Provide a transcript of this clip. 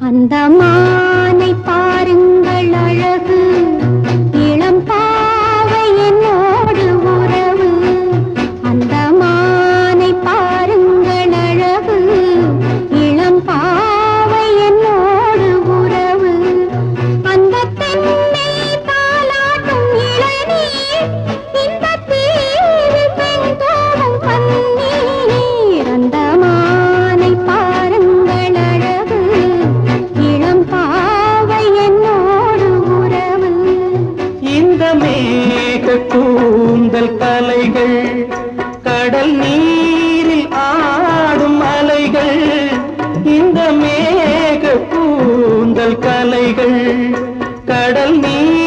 அந்த மானை பாருங்கள் அழகு, இளம் பாவை என்னோடு உறவு. அந்த மானை பாருங்கள் அழகு, இளம் பாவை என்னோடு உறவு. அந்த தென்னை தாலாட்டும் இளநீர், இந்த தீவில் பெண்தோறும் பன்னீர். அந்த மானை பாருங்கள் அழகு, இளம் பாவை என்னோடு உறவு. இந்த மேக கூந்தல் கலைகள், கடல் நீரில் ஆடும் அலைகள். இந்த மேக கூந்தல் கலைகள், கடல் நீர்